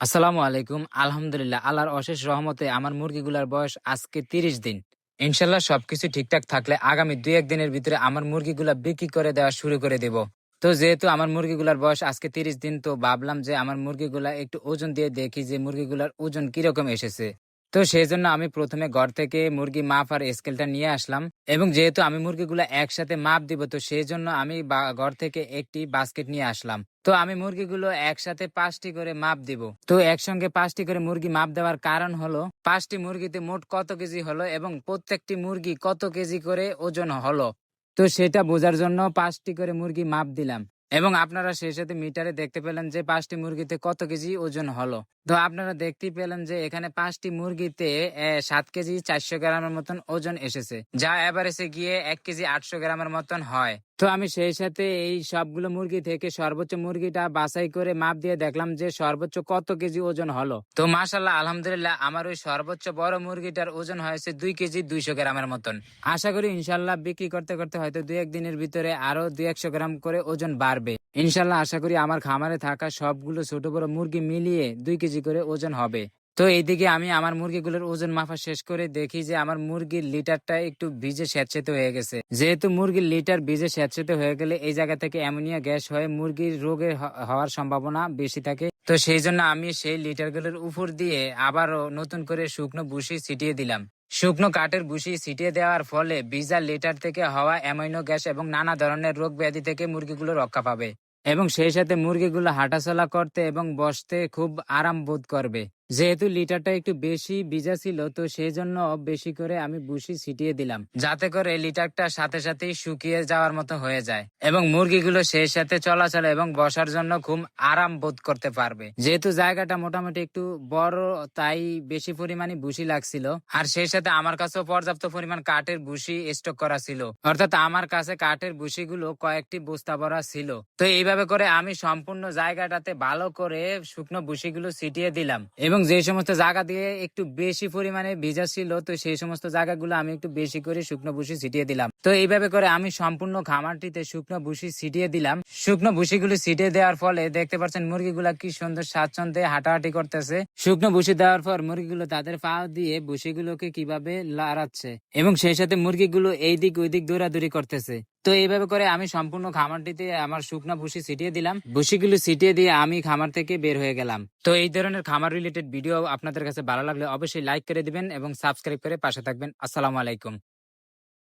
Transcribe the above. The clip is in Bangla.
আসসালামু আলাইকুম। আলহামদুলিল্লাহ আল্লাহর অশেষ রহমতে আমার মুরগিগুলার বয়স আজকে ৩০ দিন। ইনশাল্লাহ সবকিছু ঠিকঠাক থাকলে আগামী ২-১ দিনের ভিতরে আমার মুরগিগুলা বিক্রি করে দেওয়া শুরু করে দেব। তো যেহেতু আমার মুরগিগুলার বয়স আজকে ৩০ দিন, তো ভাবলাম যে আমার মুরগিগুলা একটু ওজন দিয়ে দেখি যে মুরগিগুলার ওজন কিরকম এসেছে। তো সেজন্য আমি প্রথমে ঘর থেকে মুরগি মাপ আর স্কেলটা নিয়ে আসলাম, এবং যেহেতু আমি মুরগিগুলা একসাথে মাপ দিব, তো সেজন্য আমি ঘর থেকে একটি বাস্কেট নিয়ে আসলাম। তো আমি মুরগিগুলো একসাথে ৫টি করে মাপ দিব। তো একসঙ্গে ৫টি করে মুরগি মাপ দেওয়ার কারণ হলো ৫টি মুরগিতে মোট কত কেজি হলো এবং প্রত্যেকটি মুরগি কত কেজি করে ওজন হলো। তো সেটা বোঝার জন্য ৫টি করে মুরগি মাপ দিলাম। এবং আপনারা সেই সাথে মিটারে দেখতে পেলেন যে ৫টি মুরগিতে কত কেজি ওজন হলো। তো আপনারা দেখতেই পেলেন যে এখানে ৫টি মুরগিতে ৭ কেজি ৪০০ গ্রামের মতন ওজন এসেছে, যা এভারেজে গিয়ে ১ কেজি ৮০০ গ্রামের মতন হয়। তো আমি সেই সাথে এই সবগুলো মুরগি থেকে সর্বোচ্চ মুরগিটা বাছাই করে মাপ দিয়ে দেখলাম যে সর্বোচ্চ কত কেজি ওজন হলো। তো মাশাআল্লাহ আলহামদুলিল্লাহ আমার ওই সর্বোচ্চ বড় মুরগিটার ওজন হয়েছে ২ কেজি ২০০ গ্রামের মতন। আশা করি ইনশাল্লাহ বিক্রি করতে করতে হয়তো ২-১ দিনের ভিতরে আরো ২-১০০ গ্রাম করে ওজন বাড়বে। ইনশাল্লাহ আশা করি আমার খামারে থাকা সবগুলো ছোট বড় মুরগি মিলিয়ে ২ কেজি করে ওজন হবে। তো এইদিকে আমি আমার মুরগিগুলোর ওজন মাপা শেষ করে দেখি যে আমার মুরগির লিটারটা একটু ভিজে স্যাঁতসেঁতে হয়ে গেছে। যেহেতু মুরগির লিটার ভিজে স্যাঁতসেঁতে হয়ে গেলে এই জায়গা থেকে অ্যামোনিয়া গ্যাস হয়ে মুরগির রোগে হওয়ার সম্ভাবনা বেশি থাকে। তো সেই জন্য আমি সেই লিটারগুলোর উপর দিয়ে আবারও নতুন করে শুকনো ভুসি ছিটিয়ে দিলাম। শুকনো কাঠের ভুসি ছিটিয়ে দেওয়ার ফলে ভিজা লিটার থেকে হওয়া অ্যামোনিয়া গ্যাস এবং নানা ধরনের রোগ ব্যাধি থেকে মুরগিগুলো রক্ষা পাবে, এবং সেই সাথে মুরগিগুলো হাঁটাচলা করতে এবং বসতে খুব আরাম বোধ করবে। যেহেতু লিটারটা একটু বেশি ভিজা ছিল, তো সেই জন্য বেশি করে আমি ভুসি ছিটিয়ে দিলাম, যাতে করে লিটারটা সাথে সাথেই শুকিয়ে যাওয়ার মতো হয়ে যায় এবং মুরগিগুলো সেই সাথে চলাচল এবং বসার জন্য খুব আরাম বোধ করতে পারবে। যেহেতু জায়গাটা মোটামুটি একটু বড়, তাই বেশি পরিমাণে ভুসি লাগছিল। আর সেই সাথে আমার কাছেও পর্যাপ্ত পরিমাণ কাঠের ভুসি স্টক করা ছিল, অর্থাৎ আমার কাছে কাঠের ভুসিগুলো কয়েকটি বস্তা ভরা ছিল। তো এইভাবে করে আমি সম্পূর্ণ জায়গাটাতে ভালো করে শুকনো ভুসিগুলো ছিটিয়ে দিলাম, এবং যে সমস্ত জায়গা দিয়ে একটু বেশি পরিমাণে ভিজা ছিল, তো সেই সমস্ত জায়গাগুলো আমি একটু বেশি করে শুকনো ভুসি ছিটিয়ে দিলাম। তো এইভাবে করে আমি সম্পূর্ণ খামারটিতে শুকনো ভুসি ছিটিয়ে দিলাম। শুকনো ভুসিগুলো ছিটিয়ে দেওয়ার ফলে দেখতে পাচ্ছেন মুরগিগুলা কি সুন্দর স্বাচ্ছন্দ্যে হাঁটাহাঁটি করতেছে। শুকনো ভুসি দেওয়ার পর মুরগিগুলো তাদের পা দিয়ে ভুসিগুলোকে কিভাবে লড়াচ্ছে, এবং সেই সাথে মুরগিগুলো এই দিক ওই দিক দৌড়াদৌড়ি করতেছে। তো এইভাবে করে আমি সম্পূর্ণ খামারটিতে আমার শুকনা ভুসি ছিটিয়ে দিলাম। ভুসিগুলো ছিটিয়ে দিয়ে আমি খামার থেকে বের হয়ে গেলাম। তো এই ধরনের খামার রিলেটেড ভিডিও আপনাদের কাছে ভালো লাগলে অবশ্যই লাইক করে দিবেন এবং সাবস্ক্রাইব করে পাশে থাকবেন। আসসালামু আলাইকুম।